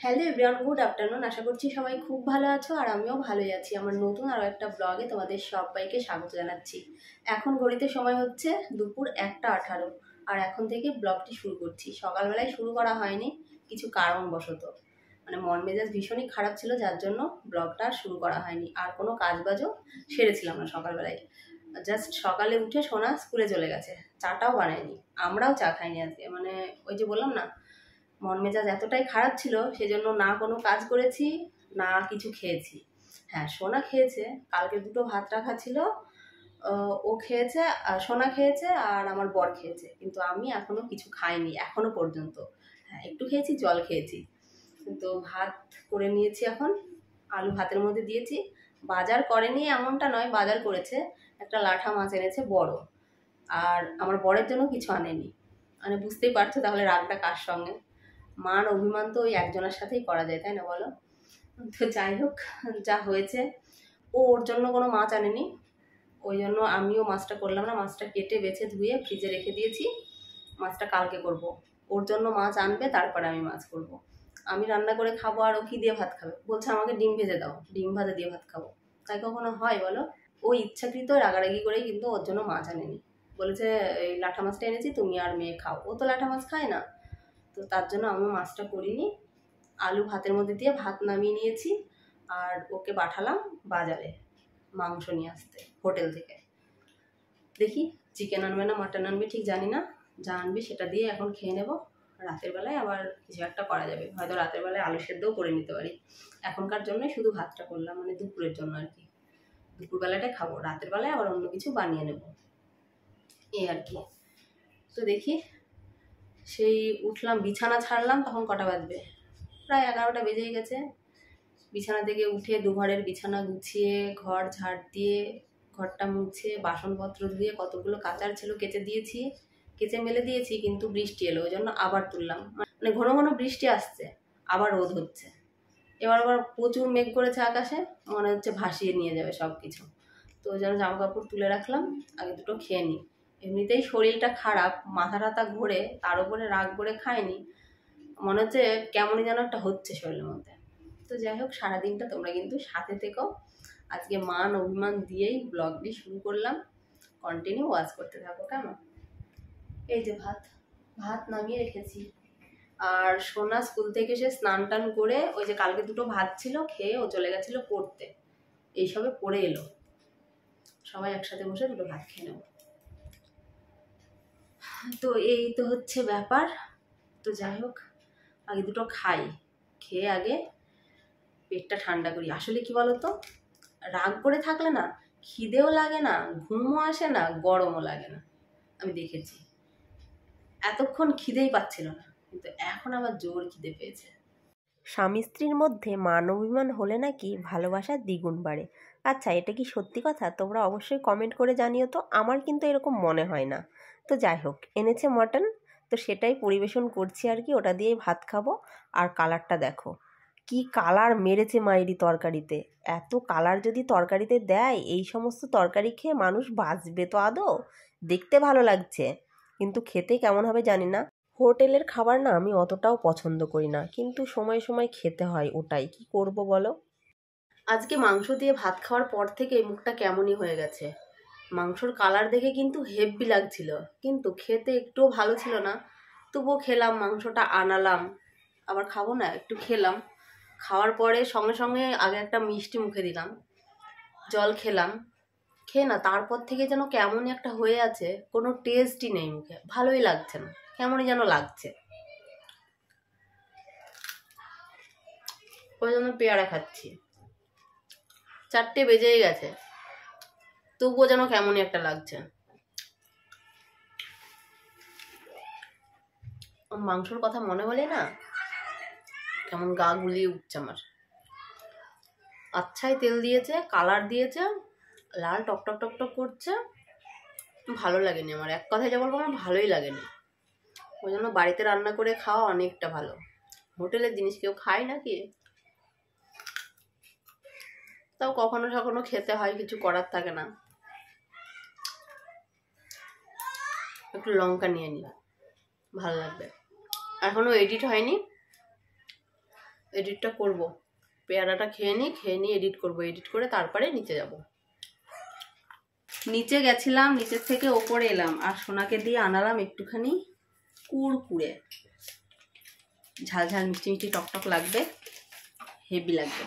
Hello everyone, good afternoon. আশা করছি সবাই খুব ভালো আছো আর আমিও ভালোই আছি। আমার নতুন আরও একটা ব্লগে তোমাদের সবাইকে স্বাগত জানাচ্ছি। এখন ঘড়িতে সময় হচ্ছে দুপুর 1:18 আর এখন থেকে ব্লগটি শুরু করছি। সকালবেলায় শুরু করা হয়নি কিছু কারণবশত, মানে মন মেজাজ ভীষণই খারাপ ছিল, যার জন্য ব্লগটা শুরু করা হয়নি। আর কোনো কাজবাজও সেরেছিলাম না সকালবেলায়। জাস্ট সকালে উঠে সোনা স্কুলে চলে গেছে, চাটাও বানায়নি, আমরাও চা খাইনি আজকে। মানে ওই যে বললাম না, মন মেজাজ এতটাই খারাপ ছিল, সেজন্য না কোনো কাজ করেছি না কিছু খেয়েছি। হ্যাঁ, সোনা খেয়েছে, কালকে দুটো ভাত রাখা ছিল, ও খেয়েছে, সোনা খেয়েছে আর আমার বর খেয়েছে, কিন্তু আমি এখনো কিছু খাইনি এখনো পর্যন্ত। হ্যাঁ, একটু খেয়েছি, জল খেয়েছি, কিন্তু ভাত করে নিয়েছি এখন, আলু ভাতের মধ্যে দিয়েছি। বাজার করেনি এমনটা নয়, বাজার করেছে, একটা লাঠা মাছ এনেছে বড়, আর আমার বরের জন্য কিছু আনেনি। মানে বুঝতেই পারছো তাহলে রাগটা কার সঙ্গে। মান অভিমান তো ওই একজনের সাথেই করা যায়, তাই না বলো? তো যাই হোক, যা হয়েছে। ও ওর জন্য কোনো মাছ আনেনি, ওই জন্য আমিও মাছটা করলাম না। মাছটা কেটে বেছে ধুয়ে ফ্রিজে রেখে দিয়েছি, মাছটা কালকে করব। ওর জন্য মাছ আনবে, তারপরে আমি মাছ করব। আমি রান্না করে খাবো আর ও কি দিয়ে ভাত খাবে? বলছে আমাকে ডিম ভেজে দাও, ডিম ভাজা দিয়ে ভাত খাবো। তাই কখনো হয় বলো? ও ইচ্ছাকৃত রাগারাগি করেই কিন্তু ওর জন্য মাছ আনেনি। বলেছে এই লাঠা মাছটা এনেছি, তুমি আর মেয়ে খাও। ও তো লাঠা মাছ খায় না, তো তার জন্য আমি মাছটা করিনি। আলু ভাতের মধ্যে দিয়ে ভাত নামিয়ে নিয়েছি, আর ওকে পাঠালাম বাজারে মাংস নিয়ে আসতে হোটেল থেকে। দেখি চিকেন আনবে না মাটন আনবে ঠিক জানি না, যা আনবে সেটা দিয়ে এখন খেয়ে নেব। রাতের বেলায় আবার কিছু একটা করা যাবে, হয়তো রাতের বেলায় আলু সেদ্ধও করে নিতে পারি। এখনকার জন্যই শুধু ভাতটা করলাম, মানে দুপুরের জন্য আর কি। দুপুরবেলাটাই খাবো, রাতের বেলায় আবার অন্য কিছু বানিয়ে নেব, এই আর কি। তো দেখি, সেই উঠলাম, বিছানা ছাড়লাম, তখন কটা বাজবে, প্রায় 11টা বেজেই গেছে। বিছানা থেকে উঠে দুঘরের বিছানা গুছিয়ে, ঘর ঝাড় দিয়ে, ঘরটা মুছে, বাসনপত্র ধুয়ে, কতগুলো কাচার ছিল কেচে দিয়েছি, কেচে মেলে দিয়েছি, কিন্তু বৃষ্টি এলো, ওই জন্য আবার তুললাম। মানে ঘন ঘন বৃষ্টি আসছে, আবার রোদ হচ্ছে, এবার আবার প্রচুর মেঘ করেছে আকাশে, মনে হচ্ছে ভাসিয়ে নিয়ে যাবে সব কিছু। তো ওই জন্য জামা কাপড় তুলে রাখলাম, আগে দুটো খেয়ে নিই। এমনিতেই শরীরটা খারাপ, মাথা টাথা ঘোরে, তার উপরে রাগ করে খাইনি, মনে হচ্ছে কেমনই যেন একটা হচ্ছে শরীরের মধ্যে। তো যাই হোক, সারাদিনটা তোমরা কিন্তু সাথে থেকো। আজকে মান অভিমান দিয়েই ব্লগটি শুরু করলাম, কন্টিনিউ ওয়াচ করতে থাকো কেমন। এই যে ভাত ভাত নামিয়ে রেখেছি, আর সোনা স্কুল থেকে এসে স্নান টান করে, ওই যে কালকে দুটো ভাত ছিল খেয়ে ও চলে গেছিলো পড়তে, এইসবে পড়ে এলো। সবাই একসাথে বসে দুটো ভাত খেয়ে নেব। তো এই তো হচ্ছে ব্যাপার। তো যাই হোক, আগে দুটো খাই, খেয়ে আগে পেটটা ঠান্ডা করি। আসলে কি বলতো, রাগ করে থাকলে না খিদেও লাগে না, ঘুমও আসে না, গরমও লাগে না। আমি দেখেছি এতক্ষণ খিদেই পাচ্ছিল না, কিন্তু এখন আবার জোর খিদে পেয়েছে। স্বামী স্ত্রীর মধ্যে মান অভিমান হলে নাকি ভালোবাসা দ্বিগুণ বাড়ে। আচ্ছা, এটা কি সত্যি কথা? তোমরা অবশ্যই কমেন্ট করে জানিও তো। আমার কিন্তু এরকম মনে হয় না। তো যাই হোক, এনেছে মটন, তো সেটাই পরিবেশন করছি আর কি। ওটা দিয়েই ভাত খাবো। আর কালারটা দেখো, কি কালার মেরেছে মাইরি তরকারিতে। এত কালার যদি তরকারিতে দেয়, এই সমস্ত তরকারি খেয়ে মানুষ বাঁচবে তো আদৌ? দেখতে ভালো লাগছে, কিন্তু খেতে কেমন হবে জানি না। হোটেলের খাবার না আমি অতটাও পছন্দ করি না, কিন্তু সময় সময় খেতে হয়, ওটাই কি করব বলো। আজকে মাংস দিয়ে ভাত খাওয়ার পর থেকে এই মুখটা কেমনই হয়ে গেছে। মাংসর কালার দেখে কিন্তু হেব্বি লাগছিল, কিন্তু খেতে একটুও ভালো ছিল না। তবুও খেলাম, মাংসটা আনালাম, আবার খাবো না, একটু খেলাম। খাওয়ার পরে সঙ্গে সঙ্গে আগে একটা মিষ্টি মুখে দিলাম, জল খেলাম। খেয়ে না তারপর থেকে যেন কেমনই একটা হয়ে আছে, কোনো টেস্টই নেই মুখে, ভালোই লাগছে না, কেমনই যেন লাগছে। ওই জন্য পেয়ারা খাচ্ছি, 4টে বেজেই গেছে, তবুও যেন কেমনই একটা লাগছে। মাংসর কথা মনে হলে না কেমন গা গুলিয়ে উঠছে আমার। আচ্ছাই তেল দিয়েছে, কালার দিয়েছে, লাল টকটক টকটক করছে, ভালো লাগেনি আমার। এক কথায় যা বলবো, আমার ভালোই লাগেনি। ওই জন্য বাড়িতে রান্না করে খাওয়া অনেকটা ভালো। হোটেলের জিনিস কেউ খায় নাকি? তাও কখনো কখনো খেতে হয়, কিছু করার থাকে না। একটু লঙ্কা নিয়ে নি, ভালো লাগবে। এখনো এডিট হয়নি, এডিটটা করব, পেয়ারাটা খেয়ে নিই এডিট করব, এডিট করে তারপরে নিচে যাব। নিচে গেছিলাম, নিচের থেকে ওপরে এলাম, আর সোনাকে দিয়ে আনালাম একটুখানি কুড়কুড়ে, ঝাল ঝাল মিষ্টি মিষ্টি টকটক লাগবে, হেভি লাগবে।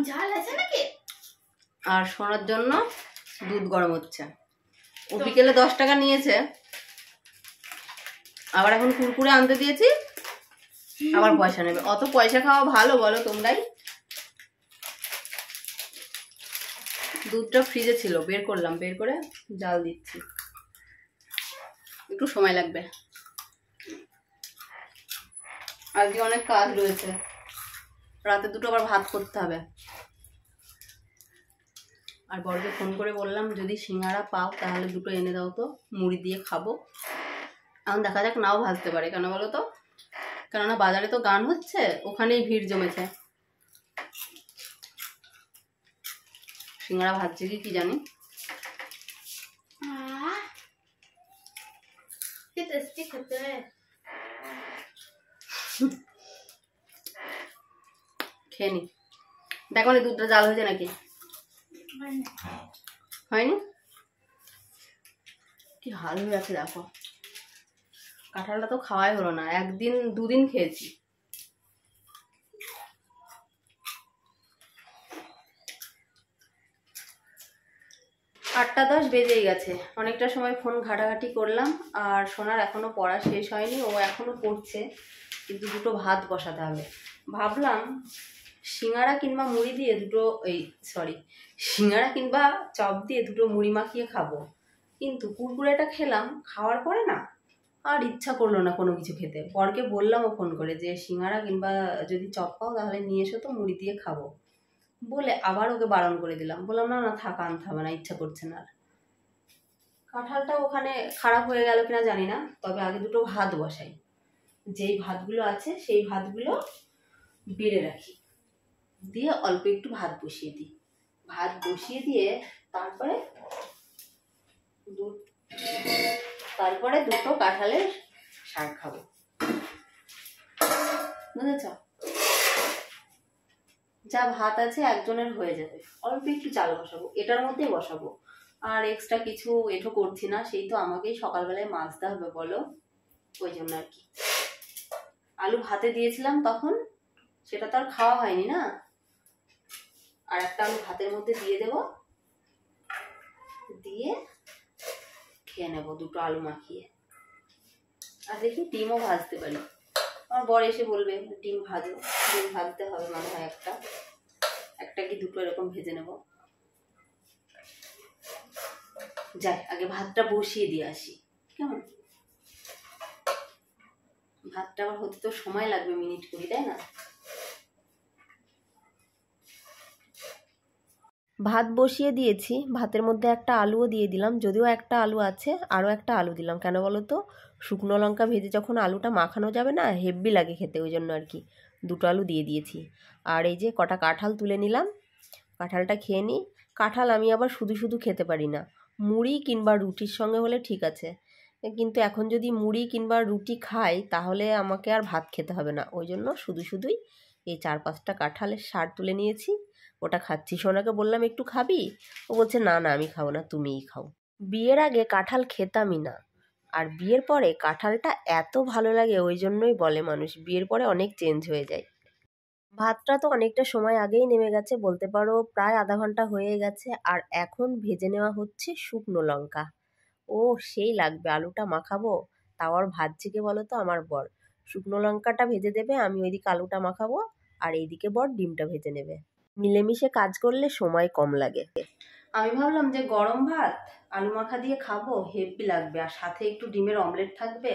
ঝাল আছে নাকি? আর সোনার জন্য দুধ গরম হচ্ছে। ও বিকেলে 10 টাকা নিয়েছে, আবার এখন কুড়কুড়ে আনতে দিয়েছি, আবার পয়সা নেবে। অত পয়সা খাওয়া ভালো বলো তোমরাই? দুধটা ফ্রিজে ছিল, বের করলাম, বের করে জাল দিচ্ছি, একটু সময় লাগবে। আজকে অনেক কাজ রয়েছে, রাতে দুটো আবার ভাত করতে হবে। আর বড়কে ফোন করে বললাম যদি সিঙ্গারা পাও তাহলে দুটো এনে দাও তো, মুড়ি দিয়ে খাবো। এখন দেখা যাক, নাও ভাজতে পারে, কেন বলো তো? কেননা বাজারে তো গান হচ্ছে, ওখানেই ভিড় জমেছে। সিঙ্গারা ভাজছে কি জানি। খেয়ে নি, দেখো না দুধটা জাল হয়েছে নাকি? হয়নি? কি হাল হয়ে আছে দেখো। কাঁঠালটা তো খাওয়াই হলো না, একদিন দুদিন খেয়েছি। আটটা 10 বেজেই গেছে, অনেকটা সময় ফোন ঘাটাঘাটি করলাম। আর সোনার এখনো পড়া শেষ হয়নি, ও এখনো পড়ছে, কিন্তু দুটো ভাত বসাতে হবে। ভাবলাম সিঙ্গারা কিংবা মুড়ি দিয়ে দুটো, সিঙ্গারা কিংবা চপ দিয়ে দুটো মুড়ি মাখিয়ে খাবো, কিন্তু কুরকুরেটা খেলাম, খাওয়ার পরে না আর ইচ্ছা করলো না কোনো কিছু খেতে। বরকে বললামও ফোন করে যে সিঙ্গারা কিংবা যদি চপ পাও তাহলে নিয়ে এসো তো, মুড়ি দিয়ে খাবো বলে আবার ওকে বারণ করে দিলাম। বললাম না না থাক, আনতে হবে না, ইচ্ছা করছে না আর। কাঁঠালটা ওখানে খারাপ হয়ে গেল কিনা জানি না, তবে আগে দুটো ভাত বসাই, যেই ভাতগুলো আছে সেই ভাতগুলো বেড়ে রাখি, দিয়ে অল্প একটু ভাত বসিয়ে দিই। ভাত বসিয়ে দিয়ে তারপরে দুটো কাঁঠালের শাক খাবো, বুঝেছ? যা ভাত আছে একজনের হয়ে যাবে, অল্প একটু চাল বসাবো, এটার মধ্যেই বসাবো, আর এক্সট্রা কিছু এঠো করছি না, সেই তো আমাকেই সকালবেলায় মাজতে হবে বলো, ওই জন্য আর কি। আলু ভাতে দিয়েছিলাম তখন, সেটা তো আর খাওয়া হয়নি না, আর একটা আলু ভাতের মধ্যে দিয়ে দেব, দিয়ে খেয়ে নেবো দুটো আলু মাখিয়ে। আর দেখি ডিমও ভাজতে পারি, আমার বর এসে বলবে ডিম ভাজো, ডিম ভাজতে হবে মনে হয় একটা কি দুটো এরকম ভেজে নেব। যাই আগে ভাতটা বসিয়ে দিয়ে আসি, কেমন? ভাতটা আবার হতে তো সময় লাগবে, মিনিট 20, তাই না? ভাত বসিয়ে দিয়েছি, ভাতের মধ্যে একটা আলুও দিয়ে দিলাম, যদিও একটা আলু আছে, আরও একটা আলু দিলাম। কেন বলো তো? শুকনো লঙ্কা ভেজে যখন আলুটা মাখানো যাবে না, হেভি লাগে খেতে, ওই জন্য আর কি দুটো আলু দিয়ে দিয়েছি। আর এই যে কটা কাঁঠাল তুলে নিলাম, কাঁঠালটা খেয়ে নিই। কাঁঠাল আমি আবার শুধু শুধু খেতে পারি না, মুড়ি কিংবা রুটির সঙ্গে হলে ঠিক আছে, কিন্তু এখন যদি মুড়ি কিংবা রুটি খাই তাহলে আমাকে আর ভাত খেতে হবে না, ওই জন্য শুধু শুধুই এই 4-5টা কাঁঠালের শাড় তুলে নিয়েছি, ওটা খাচ্ছি। সোনাকে বললাম একটু খাবি, ও বলছে না না আমি খাবো না, তুমিই খাও। বিয়ের আগে কাঁঠাল খেতামই না, আর বিয়ের পরে কাঁঠালটা এত ভালো লাগে, ওই জন্যই বলে মানুষ বিয়ের পরে অনেক চেঞ্জ হয়ে যায়। ভাতটা তো অনেকটা সময় আগেই নেমে গেছে, বলতে পারো প্রায় আধা ঘন্টা হয়ে গেছে। আর এখন ভেজে নেওয়া হচ্ছে শুকনো লঙ্কা। ও সেই লাগবে, আলুটা মাখাবো, তাও আর ভাজছে কে বলো তো? আমার বর। শুকনো লঙ্কাটা ভেজে দেবে, আমি ওইদিকে আলুটা মাখাবো, আর এইদিকে বর ডিমটা ভেজে নেবে। মিলেমিশে কাজ করলে সময় কম লাগে। আমি ভাবলাম যে গরম ভাত আলু মাখা দিয়ে খাবো, হেভি লাগবে, আর সাথে একটু ডিমের অমলেট থাকবে,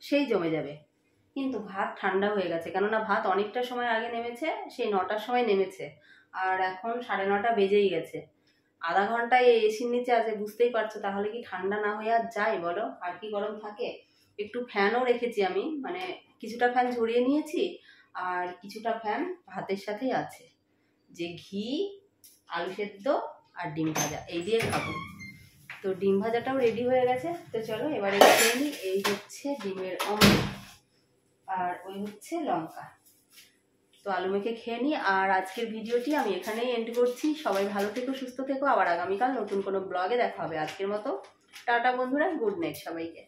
সেই জমে যাবে। কিন্তু ভাত ঠান্ডা হয়ে গেছে, কেননা ভাত অনেকটা সময় আগে নেমেছে, সেই 9টার সময় নেমেছে, আর এখন 9:30 বেজেই গেছে। আধা ঘন্টায় এসির নিচে আছে, বুঝতেই পারছো, তাহলে কি ঠান্ডা না হয়ে আর যায় বলো? আর কি গরম থাকে? একটু ফ্যানও রেখেছি আমি, মানে কিছুটা ফ্যান ঝরিয়ে নিয়েছি, আর কিছুটা ফ্যান ভাতের সাথেই আছে, যে ঘি, আলু সেদ্ধ আর ডিম ভাজা এই দিয়ে খাবো। তো ডিম ভাজাটাও রেডি হয়ে গেছে, তো চলো এবারে খেয়ে নিই। এই হচ্ছে ডিমের অমলেট, আর ওই হচ্ছে লঙ্কা। তো আলু মেখে খেয়ে নিই। আর আজকের ভিডিওটি আমি এখানেই এন্ড করছি। সবাই ভালো থেকো, সুস্থ থেকো। আবার আগামীকাল নতুন কোনো ব্লগে দেখা হবে। আজকের মতো টাটা বন্ধুরা, গুড নাইট সবাইকে।